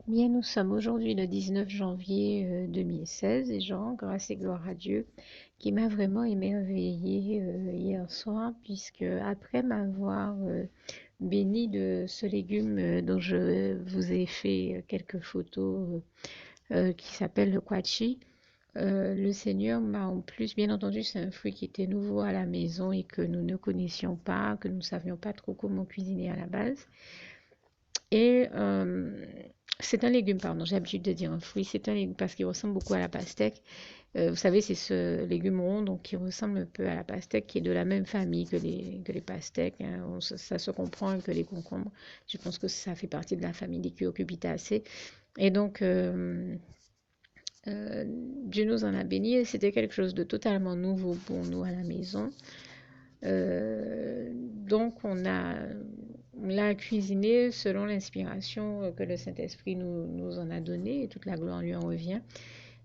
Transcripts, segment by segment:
Bien, nous sommes aujourd'hui le 19 janvier 2016 et je rends grâce et gloire à Dieu qui m'a vraiment émerveillée hier soir puisque après m'avoir béni de ce légume dont je vous ai fait quelques photos qui s'appelle le quachi, le Seigneur m'a en plus, bien entendu, c'est un fruit qui était nouveau à la maison et que nous ne connaissions pas, que nous ne savions pas trop comment cuisiner à la base. Et c'est un légume, pardon, j'ai l'habitude de dire un fruit. C'est un légume parce qu'il ressemble beaucoup à la pastèque. Vous savez, c'est ce légume rond donc, qui ressemble un peu à la pastèque, qui est de la même famille que les pastèques, hein. Ça se comprend que les concombres. Je pense que ça fait partie de la famille des cucurbitacées. Et donc, Dieu nous en a bénis et c'était quelque chose de totalement nouveau pour nous à la maison. Donc, on l'a cuisiné selon l'inspiration que le Saint-Esprit nous en a donnée et toute la gloire lui en revient.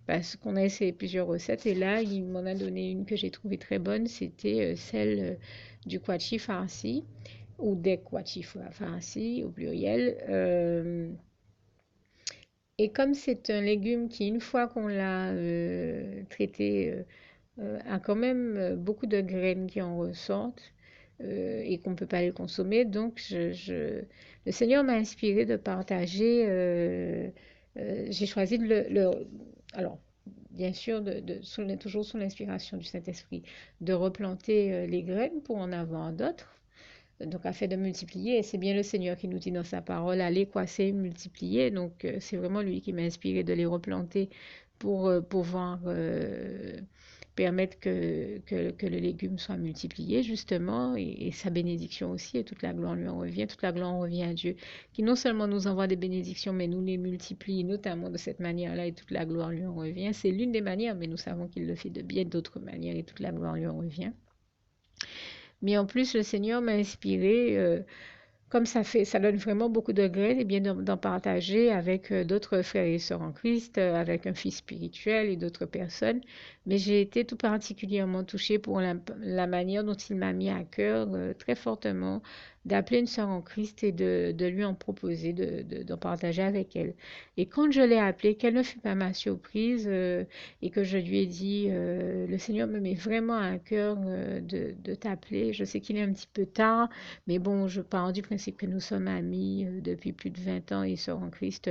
Parce qu'on a essayé plusieurs recettes et là, il m'en a donné une que j'ai trouvée très bonne. C'était celle du quachi farci ou des quachi farci au pluriel. Et comme c'est un légume qui, une fois qu'on l'a traité, a quand même beaucoup de graines qui en ressortent et qu'on ne peut pas les consommer. Donc, le Seigneur m'a inspiré de partager. J'ai choisi de alors, bien sûr, toujours sous l'inspiration du Saint-Esprit, de replanter les graines pour en avoir d'autres. Donc, afin de multiplier, et c'est bien le Seigneur qui nous dit dans sa parole, allez croissez, multiplier. Donc, c'est vraiment lui qui m'a inspiré de les replanter pour pouvoir permettre que le légume soit multiplié, justement, et sa bénédiction aussi, et toute la gloire lui en revient. Toute la gloire en revient à Dieu, qui non seulement nous envoie des bénédictions, mais nous les multiplie, notamment de cette manière-là, et toute la gloire lui en revient. C'est l'une des manières, mais nous savons qu'il le fait de bien d'autres manières, et toute la gloire lui en revient. Mais en plus, le Seigneur m'a inspiré, comme ça donne vraiment beaucoup de graines, et bien d'en partager avec d'autres frères et sœurs en Christ, avec un fils spirituel et d'autres personnes. Mais j'ai été tout particulièrement touchée pour la manière dont il m'a mis à cœur très fortement d'appeler une sœur en Christ et de lui en proposer, d'en partager avec elle. Et quand je l'ai appelée, quelle ne fut pas ma surprise et que je lui ai dit, le Seigneur me met vraiment à cœur de t'appeler. Je sais qu'il est un petit peu tard, mais bon, je pars du principe que nous sommes amis depuis plus de 20 ans et sœurs en Christ.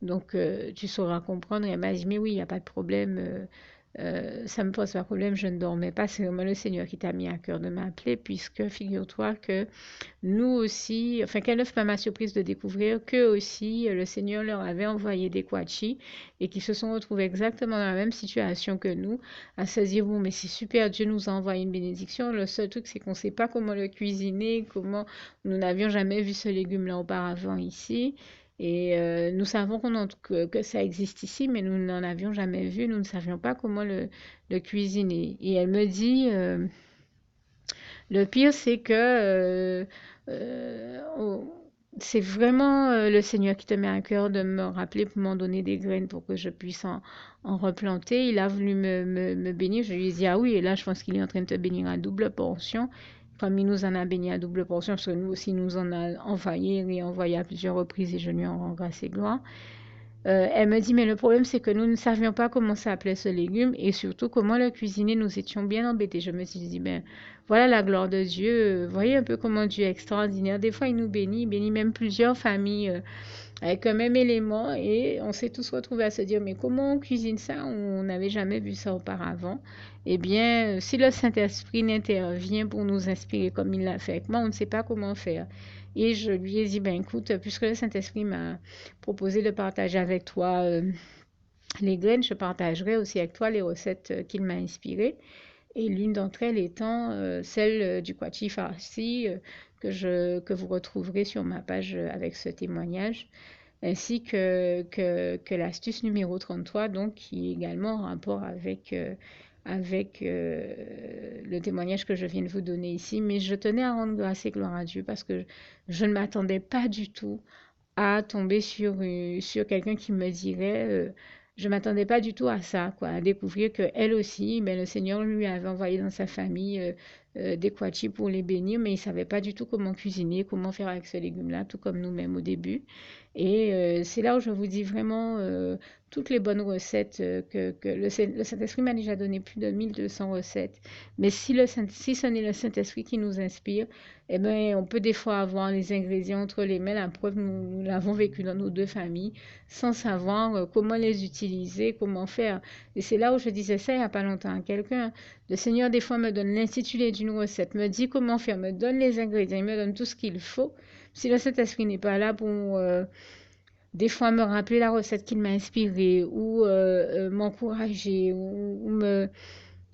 Donc, tu sauras comprendre. Et elle m'a dit, mais oui, il n'y a pas de problème. Ça ne me pose pas de problème, je ne dormais pas. C'est vraiment le Seigneur qui t'a mis à cœur de m'appeler, puisque figure-toi que nous aussi, enfin, quelle ne fut pas ma surprise de découvrir que aussi le Seigneur leur avait envoyé des Quachi et qui se sont retrouvés exactement dans la même situation que nous, à se dire, bon, mais c'est super, Dieu nous a envoyé une bénédiction. Le seul truc, c'est qu'on ne sait pas comment le cuisiner, comment nous n'avions jamais vu ce légume-là auparavant ici. Et nous savons que ça existe ici, mais nous n'en avions jamais vu, nous ne savions pas comment le cuisiner. Et elle me dit, le pire, c'est que c'est vraiment le Seigneur qui te met à cœur de me rappeler pour m'en donner des graines pour que je puisse en replanter. Il a voulu me bénir. Je lui ai dit, ah oui, et là, je pense qu'il est en train de te bénir à double portion. Comme il nous en a béni à double portion, parce que nous aussi, nous en a envoyé et réenvoyé à plusieurs reprises et je lui en rends grâce et gloire. Elle me dit, mais le problème, c'est que nous ne savions pas comment s'appelait ce légume et surtout comment le cuisiner. Nous étions bien embêtés. Je me suis dit, ben voilà la gloire de Dieu. Voyez un peu comment Dieu est extraordinaire. Des fois, il bénit même plusieurs familles avec un même élément et on s'est tous retrouvés à se dire, mais comment on cuisine ça? On n'avait jamais vu ça auparavant. Eh bien, si le Saint-Esprit n'intervient pour nous inspirer comme il l'a fait avec moi, on ne sait pas comment faire. Et je lui ai dit, ben écoute, puisque le Saint-Esprit m'a proposé de partager avec toi les graines, je partagerai aussi avec toi les recettes qu'il m'a inspirées. Et l'une d'entre elles étant celle du Quachi Farsi que vous retrouverez sur ma page avec ce témoignage, ainsi que l'astuce numéro 33, donc, qui est également en rapport avec le témoignage que je viens de vous donner ici. Mais je tenais à rendre grâce et gloire à Dieu parce que je ne m'attendais pas du tout à tomber sur quelqu'un qui me dirait, je m'attendais pas du tout à ça, quoi, à découvrir que elle aussi, mais le Seigneur lui avait envoyé dans sa famille des quachis pour les bénir, mais ils ne savaient pas du tout comment cuisiner, comment faire avec ce légume-là, tout comme nous-mêmes au début. Et c'est là où je vous dis vraiment toutes les bonnes recettes que le Saint-Esprit m'a déjà donné plus de 1200 recettes. Mais si ce n'est le Saint-Esprit qui nous inspire, eh ben, on peut des fois avoir les ingrédients entre les mains. La preuve, nous l'avons vécu dans nos deux familles sans savoir comment les utiliser, comment faire. Et c'est là où je disais ça il n'y a pas longtemps à quelqu'un. Le Seigneur, des fois, me donne l'intitulé d'une recette, me dit comment faire, me donne les ingrédients, il me donne tout ce qu'il faut. Si le Saint-Esprit n'est pas là pour des fois me rappeler la recette qu'il m'a inspirée ou m'encourager ou me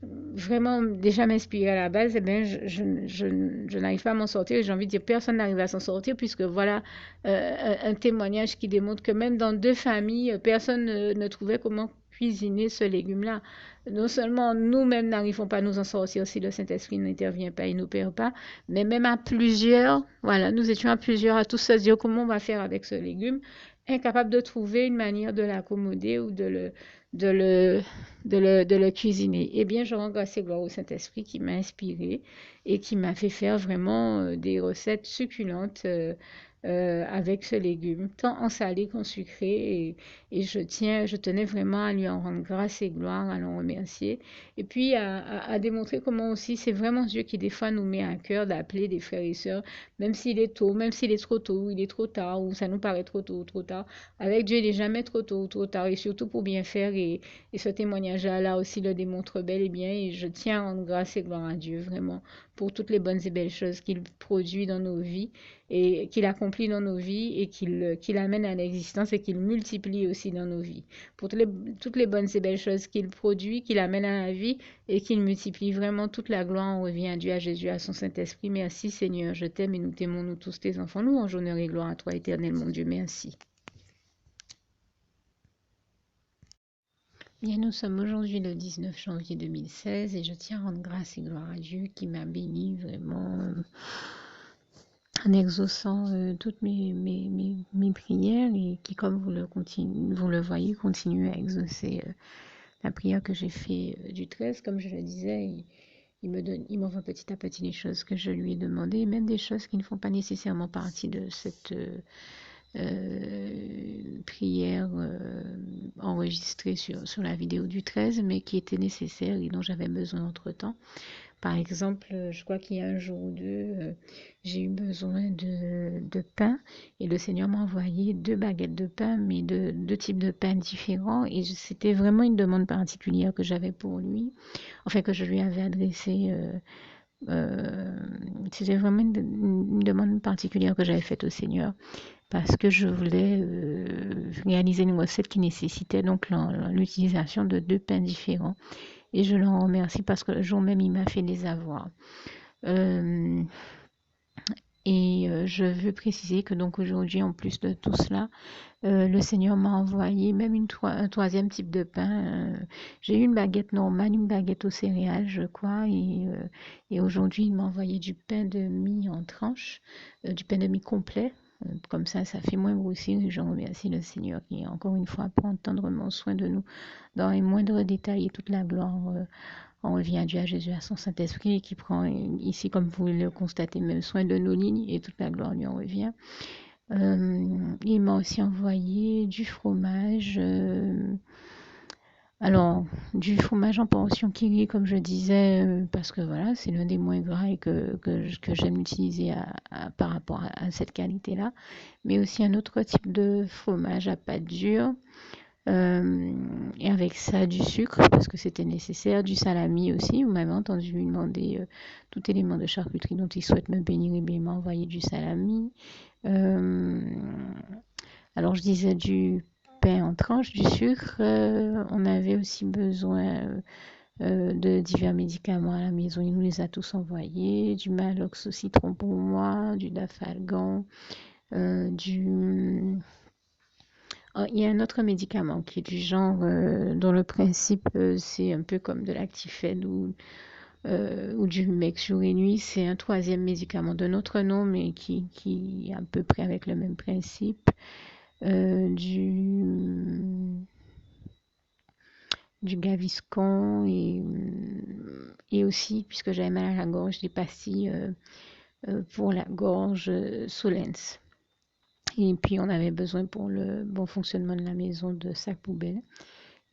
vraiment déjà m'inspirer à la base, eh bien, je n'arrive pas à m'en sortir. J'ai envie de dire, personne n'arrive à s'en sortir puisque voilà un témoignage qui démontre que même dans deux familles, personne ne trouvait comment cuisiner ce légume-là. Non seulement nous-mêmes n'arrivons pas à nous en sortir si le Saint-Esprit n'intervient pas et n'opère pas, mais même à plusieurs, voilà, nous étions à plusieurs à tous se dire comment on va faire avec ce légume, incapable de trouver une manière de l'accommoder ou de le, de le cuisiner. Eh bien, je rends grâce et gloire au Saint-Esprit qui m'a inspiré et qui m'a fait faire vraiment des recettes succulentes avec ce légume, tant en salé qu'en sucré. Et je tenais vraiment à lui en rendre grâce et gloire, à l'en remercier. Et puis à démontrer comment aussi c'est vraiment Dieu qui des fois nous met à cœur d'appeler des frères et sœurs, même s'il est tôt, même s'il est trop tôt, il est trop tard, ou ça nous paraît trop tôt ou trop tard. Avec Dieu, il n'est jamais trop tôt ou trop tard, et surtout pour bien faire. Et ce témoignage-là aussi le démontre bel et bien. Et je tiens à rendre grâce et gloire à Dieu, vraiment, pour toutes les bonnes et belles choses qu'il produit dans nos vies et qu'il accomplit dans nos vies et qu'il amène à l'existence et qu'il multiplie aussi dans nos vies. Pour toutes les bonnes et belles choses qu'il produit, qu'il amène à la vie et qu'il multiplie vraiment toute la gloire, on revient à Dieu, à Jésus, à son Saint-Esprit. Merci Seigneur, je t'aime et nous t'aimons, nous tous tes enfants. Nous, en honneur et gloire à toi, éternel mon Dieu, merci. Bien, nous sommes aujourd'hui le 19 janvier 2016 et je tiens à rendre grâce et gloire à Dieu qui m'a béni vraiment en exaucant toutes mes prières et qui, comme vous le voyez, continue à exaucer la prière que j'ai fait du 13. Comme je le disais, il m'envoie petit à petit les choses que je lui ai demandées, même des choses qui ne font pas nécessairement partie de cette prière enregistrée sur la vidéo du 13, mais qui était nécessaire et dont j'avais besoin entre-temps. Par exemple, je crois qu'il y a un jour ou deux, j'ai eu besoin de pain et le Seigneur m'a envoyé 2 baguettes de pain, mais de 2 types de pain différents. Et c'était vraiment une demande particulière que j'avais pour lui, enfin que je lui avais adressée. C'était vraiment une demande particulière que j'avais faite au Seigneur parce que je voulais réaliser une recette qui nécessitait donc l'utilisation de 2 pains différents. Et je l'en remercie parce que le jour même, il m'a fait les avoir. Euh, je veux préciser que donc aujourd'hui, en plus de tout cela, le Seigneur m'a envoyé même un 3e type de pain. J'ai eu une baguette normale, une baguette aux céréales, je crois. Et aujourd'hui, il m'a envoyé du pain de mie en tranches, du pain de mie complet. Comme ça fait moins grossir. Et je remercie le Seigneur qui, encore une fois, prend tendrement soin de nous dans les moindres détails et toute la gloire. On revient à Dieu, à Jésus, à son Saint-Esprit qui prend ici, comme vous le constatez, même soin de nos lignes et toute la gloire lui en revient. Il m'a aussi envoyé du fromage. Alors, du fromage en portion Kiri, comme je disais, parce que voilà, c'est l'un des moins gras et que j'aime utiliser par rapport à cette qualité-là. Mais aussi un autre type de fromage à pâte dure. Et avec ça, du sucre, parce que c'était nécessaire, du salami aussi. Vous m'avez entendu lui demander tout élément de charcuterie dont il souhaite me bénir, et bien il m'a envoyé du salami. Alors, je disais du pain en tranches, du sucre. On avait aussi besoin de divers médicaments à la maison. Il nous les a tous envoyés. Du Malox au citron pour moi, du Dafalgan, du... Oh, il y a un autre médicament qui est du genre, dont le principe, c'est un peu comme de l'Actifed ou du Mex jour et nuit. C'est un 3e médicament d'un autre nom, mais qui est à peu près avec le même principe. Du Gaviscon et Et aussi, puisque j'avais mal à la gorge, des pastilles pour la gorge Solens. Et puis, on avait besoin pour le bon fonctionnement de la maison de sac poubelle.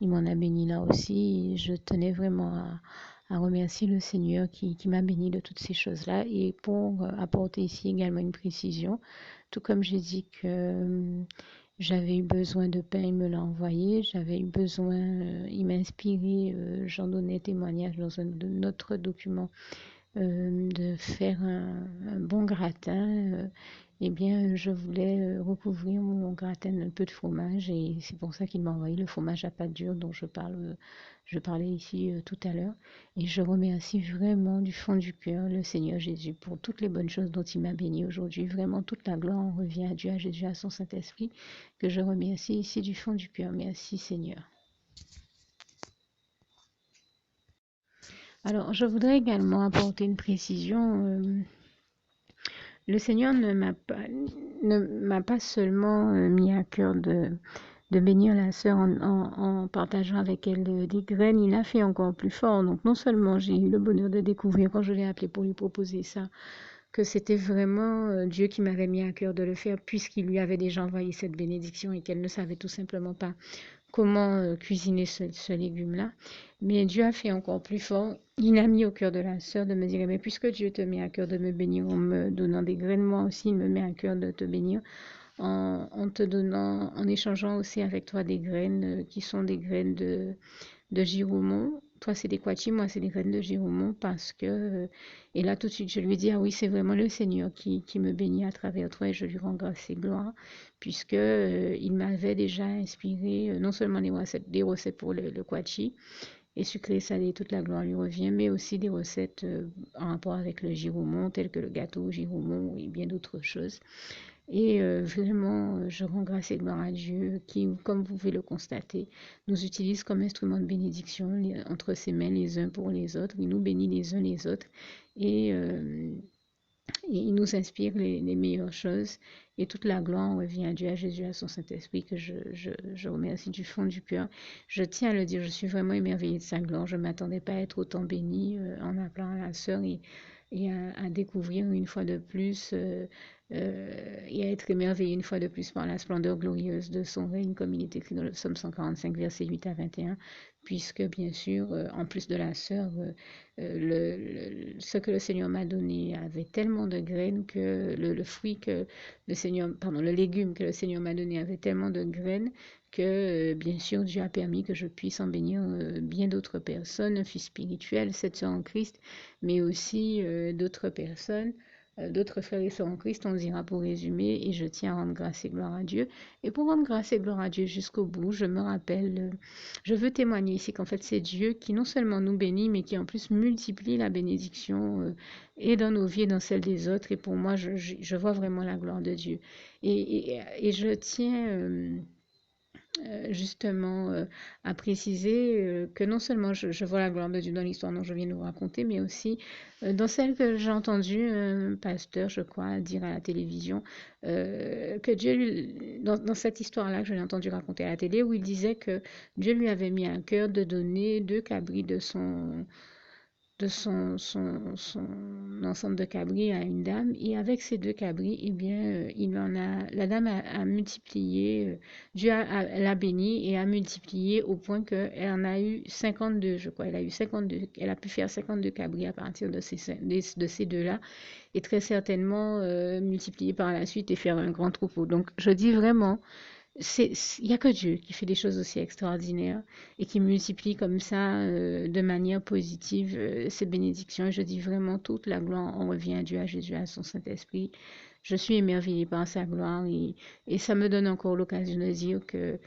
Il m'en a béni là aussi. Et je tenais vraiment à remercier le Seigneur qui m'a béni de toutes ces choses-là. Et pour apporter ici également une précision, tout comme j'ai dit que j'avais eu besoin de pain, il me l'a envoyé. J'avais eu besoin, il m'a inspiré, j'en donnais témoignage dans un autre document, de faire un bon gratin. Eh bien, je voulais recouvrir mon gratin d'un peu de fromage et c'est pour ça qu'il m'a envoyé le fromage à pâte dure dont je parlais ici tout à l'heure. Et je remercie vraiment du fond du cœur le Seigneur Jésus pour toutes les bonnes choses dont il m'a béni aujourd'hui. Vraiment, toute la gloire en revient à Dieu, à Jésus, à son Saint-Esprit, que je remercie ici du fond du cœur. Merci Seigneur. Alors, je voudrais également apporter une précision. Le Seigneur ne m'a pas seulement mis à cœur de bénir la sœur en partageant avec elle des graines, il a fait encore plus fort. Donc non seulement j'ai eu le bonheur de découvrir quand je l'ai appelé pour lui proposer ça, que c'était vraiment Dieu qui m'avait mis à cœur de le faire puisqu'il lui avait déjà envoyé cette bénédiction et qu'elle ne savait tout simplement pas comment cuisiner ce légume-là. Mais Dieu a fait encore plus fort. Il a mis au cœur de la sœur de me dire, mais puisque Dieu te met à cœur de me bénir en me donnant des graines, moi aussi, il me met à cœur de te bénir en te donnant, en échangeant aussi avec toi des graines qui sont des graines de Giroumon. Toi, c'est des Quachi, moi, c'est des graines de Giroumon parce que... et là, tout de suite, je lui dis, ah oui, c'est vraiment le Seigneur qui me bénit à travers toi et je lui rends grâce et gloire puisque il m'avait déjà inspiré non seulement des recettes pour le Quachi et sucré, salé, toute la gloire lui revient, mais aussi des recettes en rapport avec le Giroumon, telles que le gâteau Giroumon et bien d'autres choses. Et vraiment, je rends grâce et gloire à Dieu qui, comme vous pouvez le constater, nous utilise comme instrument de bénédiction entre ses mains les uns pour les autres. Il nous bénit les uns les autres et il nous inspire les meilleures choses. Et toute la gloire revient à Dieu, à Jésus, à son Saint-Esprit, que je remercie du fond du cœur. Je tiens à le dire, je suis vraiment émerveillée de sa gloire. Je ne m'attendais pas à être autant bénie en appelant à la sœur et à découvrir une fois de plus et à être émerveillé une fois de plus par la splendeur glorieuse de son règne, comme il est écrit dans le psaume 145, versets 8 à 21, puisque bien sûr, en plus de la sœur, ce que le Seigneur m'a donné avait tellement de graines que le fruit que le Seigneur, pardon, le légume que le Seigneur m'a donné avait tellement de graines que bien sûr Dieu a permis que je puisse en bénir bien d'autres personnes, fils spirituels, cette sœur en Christ, mais aussi d'autres personnes. D'autres frères et sœurs en Christ, on dira pour résumer, et je tiens à rendre grâce et gloire à Dieu. Et pour rendre grâce et gloire à Dieu jusqu'au bout, je me rappelle, je veux témoigner ici qu'en fait c'est Dieu qui non seulement nous bénit, mais qui en plus multiplie la bénédiction et dans nos vies et dans celles des autres. Et pour moi, je vois vraiment la gloire de Dieu. Et je tiens... justement à préciser que non seulement je vois la gloire de Dieu dans l'histoire dont je viens de vous raconter, mais aussi dans celle que j'ai entendu un pasteur, je crois, dire à la télévision, que Dieu, dans cette histoire-là que je l'ai entendu raconter à la télé, où il disait que Dieu lui avait mis à cœur de donner 2 cabris de son ensemble de cabris à une dame. Et avec ces 2 cabris, eh bien, la dame a multiplié, Dieu l'a bénie et a multiplié au point qu'elle en a eu 52, je crois. Elle a pu faire 52 cabris à partir de ces deux-là et très certainement multiplier par la suite et faire un grand troupeau. Donc, je dis vraiment, il n'y a que Dieu qui fait des choses aussi extraordinaires et qui multiplie comme ça de manière positive ces bénédictions. Je dis vraiment toute la gloire, on revient à Dieu, à Jésus, à son Saint-Esprit. Je suis émerveillée par sa gloire et ça me donne encore l'occasion de dire que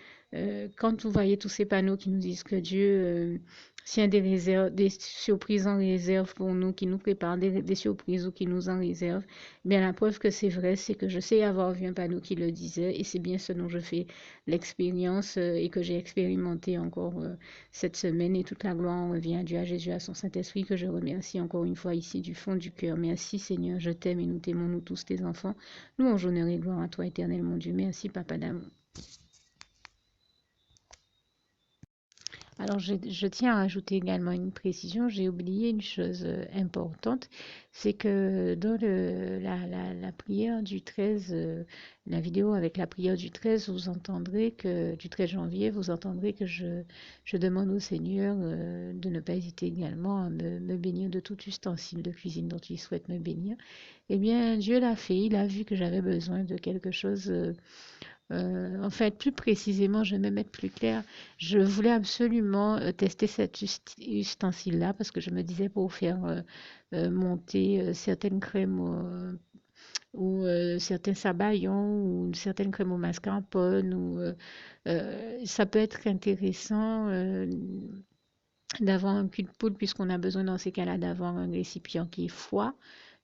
quand vous voyez tous ces panneaux qui nous disent que Dieu tient des surprises en réserve pour nous, qui nous prépare des surprises ou qui nous en réserve, bien la preuve que c'est vrai, c'est que je sais avoir vu un panneau qui le disait et c'est bien ce dont je fais l'expérience et que j'ai expérimenté encore cette semaine et toute la gloire revient à Dieu, à Jésus, à son Saint-Esprit que je remercie encore une fois ici du fond du cœur. Merci Seigneur, je t'aime et nous t'aimons nous tous tes enfants. Louange, honneur et gloire à toi éternel mon Dieu. Merci Papa d'amour. Alors, je tiens à ajouter également une précision. J'ai oublié une chose importante, c'est que dans la prière du 13, la vidéo avec la prière du 13, vous entendrez que, du 13 janvier, vous entendrez que je demande au Seigneur de ne pas hésiter également à me bénir de tout ustensile de cuisine dont il souhaite me bénir. Eh bien, Dieu l'a fait. Il a vu que j'avais besoin de quelque chose. En fait, plus précisément, je vais me mettre plus clair. Je voulais absolument tester cet ustensile-là parce que je me disais pour faire monter certaines crèmes ou certains sabayons ou certaines crèmes au mascarpone ou ça peut être intéressant d'avoir un cul de poule puisqu'on a besoin dans ces cas-là d'avoir un récipient qui est froid,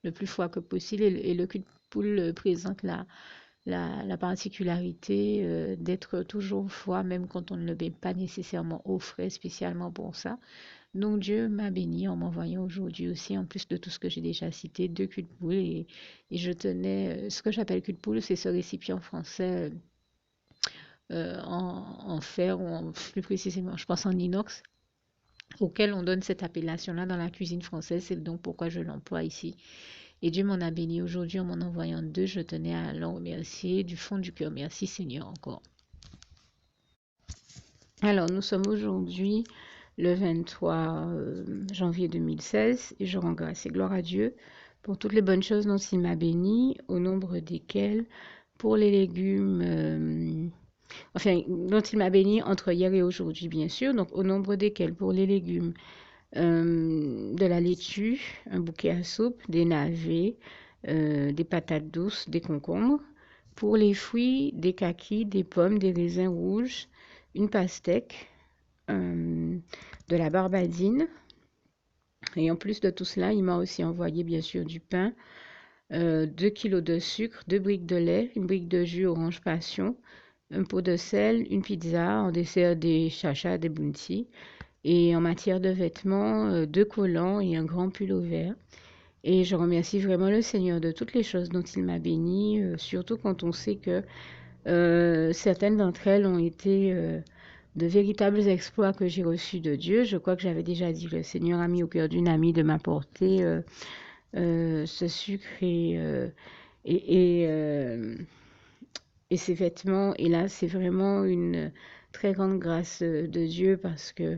le plus froid que possible et le cul de poule présente la particularité d'être toujours froid, même quand on ne le met pas nécessairement au frais, spécialement pour ça. Donc Dieu m'a béni en m'envoyant aujourd'hui aussi, en plus de tout ce que j'ai déjà cité, deux culs de poule et je tenais, ce que j'appelle cul de poule, c'est ce récipient français en fer, ou plus précisément, je pense en inox, auquel on donne cette appellation-là dans la cuisine française. C'est donc pourquoi je l'emploie ici. Et Dieu m'en a béni aujourd'hui en m'en envoyant deux. Je tenais à l'en remercier du fond du cœur. Merci Seigneur encore. Alors, nous sommes aujourd'hui le 23 janvier 2016 et je rends grâce et gloire à Dieu pour toutes les bonnes choses dont il m'a béni, au nombre desquelles, pour les légumes, enfin, dont il m'a béni entre hier et aujourd'hui, bien sûr, donc au nombre desquels, pour les légumes, de la laitue, un bouquet à soupe, des navets, des patates douces, des concombres. Pour les fruits, des kakis, des pommes, des raisins rouges, une pastèque, de la barbadine. Et en plus de tout cela, il m'a aussi envoyé bien sûr du pain, 2 kilos de sucre, 2 briques de lait, une brique de jus orange passion, un pot de sel, une pizza, en dessert des chachas, des bounty. Et en matière de vêtements, 2 collants et un grand pull au vert. Et je remercie vraiment le Seigneur de toutes les choses dont il m'a béni, surtout quand on sait que certaines d'entre elles ont été de véritables exploits que j'ai reçus de Dieu. Je crois que j'avais déjà dit que le Seigneur a mis au cœur d'une amie de m'apporter ce sucre et, et, euh, et ces vêtements. Et là, c'est vraiment une très grande grâce de Dieu parce que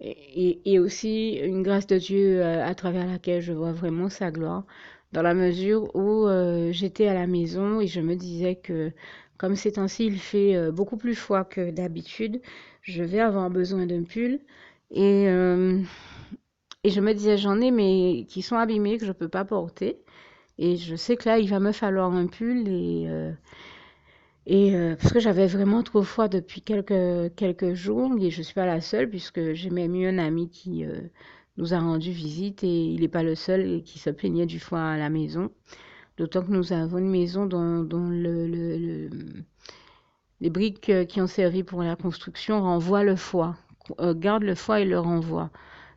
et aussi une grâce de Dieu à travers laquelle je vois vraiment sa gloire, dans la mesure où j'étais à la maison et je me disais que comme ces temps-ci il fait beaucoup plus froid que d'habitude, je vais avoir besoin d'un pull et, euh, et je me disais j'en ai mais qui sont abîmés que je peux pas porter et je sais que là il va me falloir un pull parce que j'avais vraiment trop froid depuis quelques jours, et je ne suis pas la seule, puisque j'ai même eu un ami qui nous a rendu visite, et il n'est pas le seul qui se plaignait du froid à la maison. D'autant que nous avons une maison dont les briques qui ont servi pour la construction renvoient le froid, gardent le froid et le renvoient.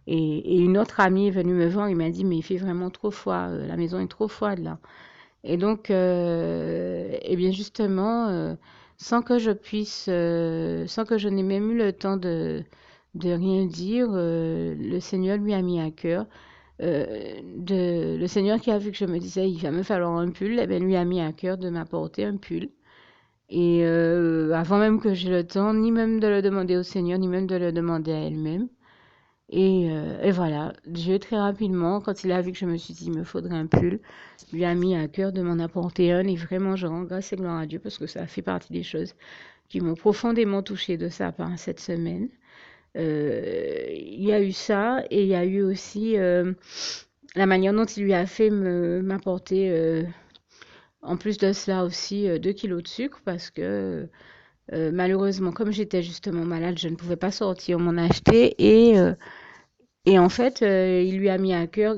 Et une autre amie est venue me voir, il m'a dit, mais il fait vraiment trop froid, la maison est trop froide là. Et donc, eh bien justement, sans que je n'ai même eu le temps de rien dire, le Seigneur lui a mis à cœur. Le Seigneur qui a vu que je me disais, il va me falloir un pull, eh bien, lui a mis à cœur de m'apporter un pull. Et avant même que j'ai le temps, ni même de le demander au Seigneur, ni même de le demander à elle-même. Et voilà, Dieu très rapidement, quand il a vu que je me suis dit, il me faudrait un pull, lui a mis à cœur de m'en apporter un. Et vraiment, je rends grâce et gloire à Dieu parce que ça fait partie des choses qui m'ont profondément touchée de sa part cette semaine. Il y a eu ça et il y a eu aussi la manière dont il lui a fait m'apporter, en plus de cela aussi, 2 kilos de sucre parce que malheureusement, comme j'étais justement malade, je ne pouvais pas sortir m'en acheter et en fait, il lui a mis à cœur.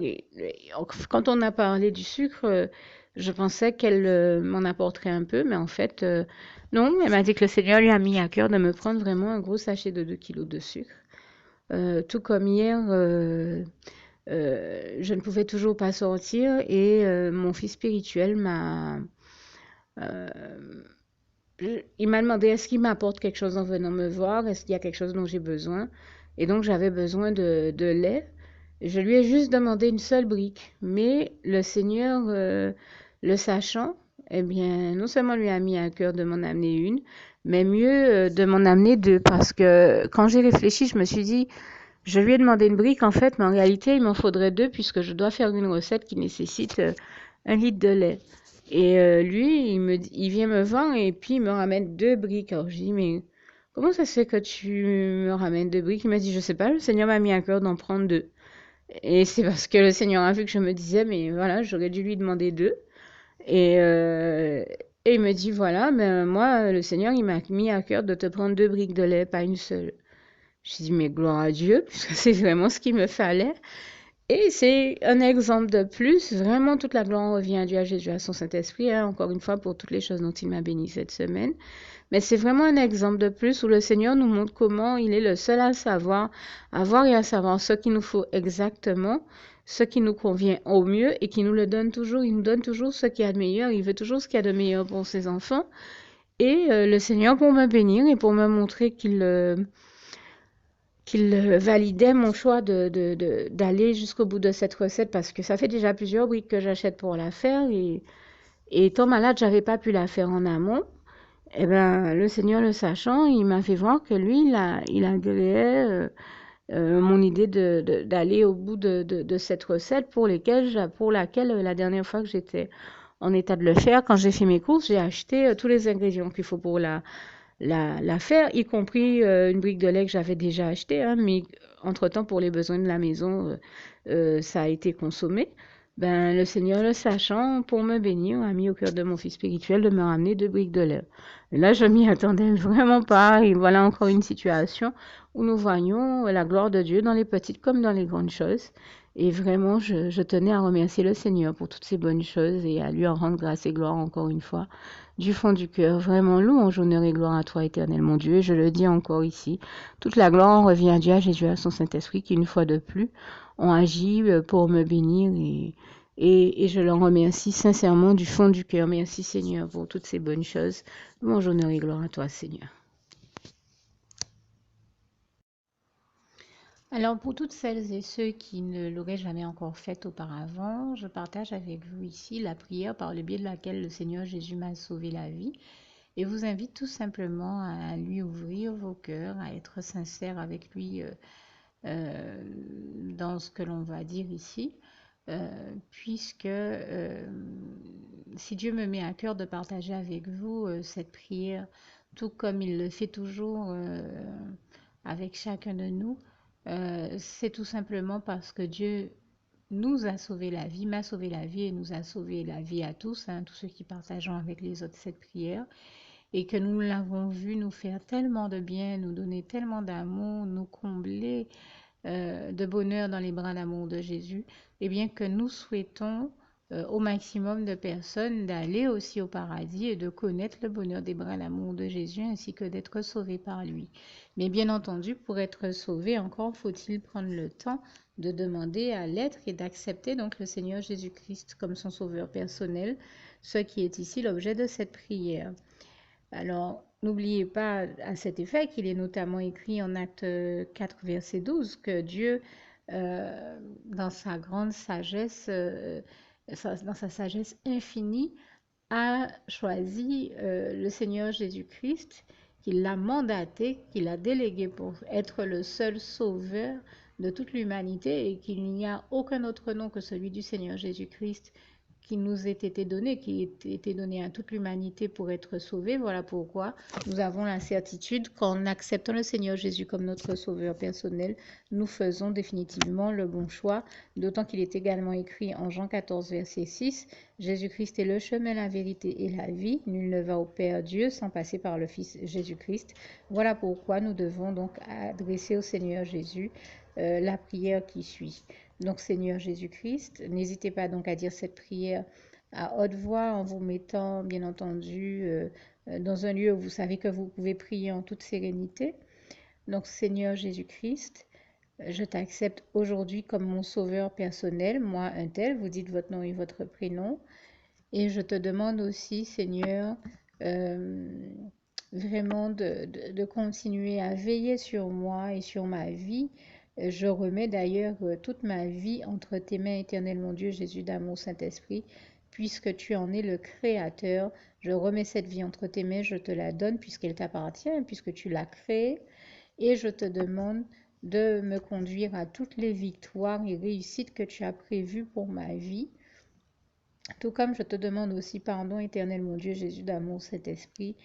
Quand on a parlé du sucre, je pensais qu'elle m'en apporterait un peu, mais en fait, non. Elle m'a dit que le Seigneur lui a mis à cœur de me prendre vraiment un gros sachet de 2 kilos de sucre. Tout comme hier, je ne pouvais toujours pas sortir et mon fils spirituel euh, il m'a demandé est-ce qu'il m'apporte quelque chose en venant me voir, est-ce qu'il y a quelque chose dont j'ai besoin. Et donc, j'avais besoin de lait. Je lui ai juste demandé une seule brique. Mais le Seigneur, le sachant, eh bien, non seulement lui a mis à cœur de m'en amener une, mais mieux de m'en amener deux. Parce que quand j'ai réfléchi, je me suis dit, je lui ai demandé une brique en fait, mais en réalité, il m'en faudrait deux puisque je dois faire une recette qui nécessite 1 litre de lait. Et lui, il vient me voir et puis il me ramène deux briques. Alors je dis, mais comment ça se fait que tu me ramènes deux briques? Il m'a dit, je sais pas, le Seigneur m'a mis à cœur d'en prendre deux. Et c'est parce que le Seigneur a vu que je me disais, mais voilà, j'aurais dû lui demander deux. Et, euh, et il me dit, voilà, mais moi, le Seigneur, il m'a mis à cœur de te prendre deux briques de lait, pas une seule. J'ai dit, mais gloire à Dieu, puisque c'est vraiment ce qu'il me fallait. Et c'est un exemple de plus. Vraiment, toute la gloire revient à Dieu, à Jésus, à son Saint-Esprit, hein, encore une fois, pour toutes les choses dont il m'a béni cette semaine. Mais c'est vraiment un exemple de plus où le Seigneur nous montre comment il est le seul à savoir, à voir et à savoir ce qu'il nous faut exactement, ce qui nous convient au mieux et qui nous le donne toujours. Il nous donne toujours ce qu'il y a de meilleur. Il veut toujours ce qu'il y a de meilleur pour ses enfants. Et le Seigneur, pour me bénir et pour me montrer qu'il validait mon choix d'aller jusqu'au bout de cette recette parce que ça fait déjà plusieurs briques que j'achète pour la faire et étant malade, j'avais pas pu la faire en amont. Eh ben, le Seigneur le sachant, il m'a fait voir que lui, il agréait mon idée d'aller au bout de cette recette pour laquelle la dernière fois que j'étais en état de le faire, quand j'ai fait mes courses, j'ai acheté tous les ingrédients qu'il faut pour la faire, y compris une brique de lait que j'avais déjà achetée, hein, mais entre-temps, pour les besoins de la maison, ça a été consommé. Ben, le Seigneur, le sachant, pour me bénir, a mis au cœur de mon fils spirituel de me ramener deux briques de lait. Et là, je m'y attendais vraiment pas. Et voilà encore une situation où nous voyons la gloire de Dieu dans les petites comme dans les grandes choses. Et vraiment, je tenais à remercier le Seigneur pour toutes ces bonnes choses et à lui en rendre grâce et gloire encore une fois du fond du cœur. Vraiment, louange, honneur et gloire à toi, éternel mon Dieu. Et je le dis encore ici. Toute la gloire en revient à Dieu, à Jésus, à son Saint-Esprit, qui une fois de plus ont agi pour me bénir et je leur remercie sincèrement du fond du cœur. Merci Seigneur pour toutes ces bonnes choses. Louange, honneur et gloire à toi, Seigneur. Alors, pour toutes celles et ceux qui ne l'auraient jamais encore fait auparavant, je partage avec vous ici la prière par le biais de laquelle le Seigneur Jésus m'a sauvé la vie et vous invite tout simplement à lui ouvrir vos cœurs, à être sincère avec lui dans ce que l'on va dire ici, puisque si Dieu me met à cœur de partager avec vous cette prière, tout comme il le fait toujours avec chacun de nous, c'est tout simplement parce que Dieu nous a sauvé la vie, m'a sauvé la vie et nous a sauvé la vie à tous, hein, tous ceux qui partageons avec les autres cette prière, et que nous l'avons vu nous faire tellement de bien, nous donner tellement d'amour, nous combler de bonheur dans les bras d'amour de Jésus, et bien que nous souhaitons au maximum de personnes d'aller aussi au paradis et de connaître le bonheur des bras d'amour de Jésus ainsi que d'être sauvés par lui. Mais bien entendu, pour être sauvé, encore faut-il prendre le temps de demander à l'être et d'accepter donc le Seigneur Jésus-Christ comme son sauveur personnel, ce qui est ici l'objet de cette prière. Alors, n'oubliez pas à cet effet qu'il est notamment écrit en Acte 4, verset 12, que Dieu, dans sa grande sagesse, dans sa sagesse infinie, a choisi le Seigneur Jésus-Christ, qu'il l'a mandaté, qu'il a délégué pour être le seul sauveur de toute l'humanité et qu'il n'y a aucun autre nom que celui du Seigneur Jésus-Christ qui nous ait été donné, qui ait été donné à toute l'humanité pour être sauvé. Voilà pourquoi nous avons la certitude qu'en acceptant le Seigneur Jésus comme notre sauveur personnel, nous faisons définitivement le bon choix, d'autant qu'il est également écrit en Jean 14, verset 6, Jésus-Christ est le chemin, la vérité et la vie. Nul ne va au Père Dieu sans passer par le Fils Jésus-Christ. Voilà pourquoi nous devons donc adresser au Seigneur Jésus la prière qui suit. Donc Seigneur Jésus-Christ, n'hésitez pas donc à dire cette prière à haute voix en vous mettant bien entendu dans un lieu où vous savez que vous pouvez prier en toute sérénité. Donc Seigneur Jésus-Christ, je t'accepte aujourd'hui comme mon sauveur personnel, moi un tel, vous dites votre nom et votre prénom. Et je te demande aussi, Seigneur, vraiment de continuer à veiller sur moi et sur ma vie. Je remets d'ailleurs toute ma vie entre tes mains, éternel mon Dieu, Jésus d'amour, Saint-Esprit, puisque tu en es le Créateur. Je remets cette vie entre tes mains, je te la donne puisqu'elle t'appartient, puisque tu l'as créée, et je te demande de me conduire à toutes les victoires et réussites que tu as prévues pour ma vie. Tout comme je te demande aussi pardon, éternel mon Dieu, Jésus d'amour, Saint-Esprit,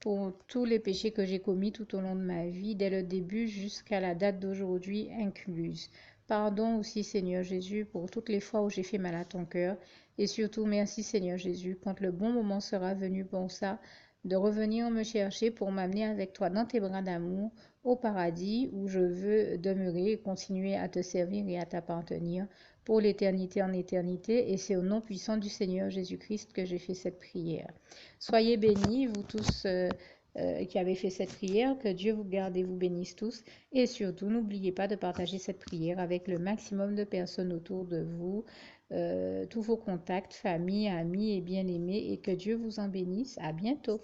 pour tous les péchés que j'ai commis tout au long de ma vie, dès le début jusqu'à la date d'aujourd'hui incluse. Pardon aussi, Seigneur Jésus, pour toutes les fois où j'ai fait mal à ton cœur. Et surtout, merci, Seigneur Jésus, quand le bon moment sera venu pour ça, de revenir me chercher pour m'amener avec toi dans tes bras d'amour au paradis où je veux demeurer et continuer à te servir et à t'appartenir pour l'éternité en éternité. Et c'est au nom puissant du Seigneur Jésus-Christ que j'ai fait cette prière. Soyez bénis, vous tous qui avez fait cette prière. Que Dieu vous garde et vous bénisse tous. Et surtout, n'oubliez pas de partager cette prière avec le maximum de personnes autour de vous, tous vos contacts, famille, amis et bien-aimés. Et que Dieu vous en bénisse. À bientôt.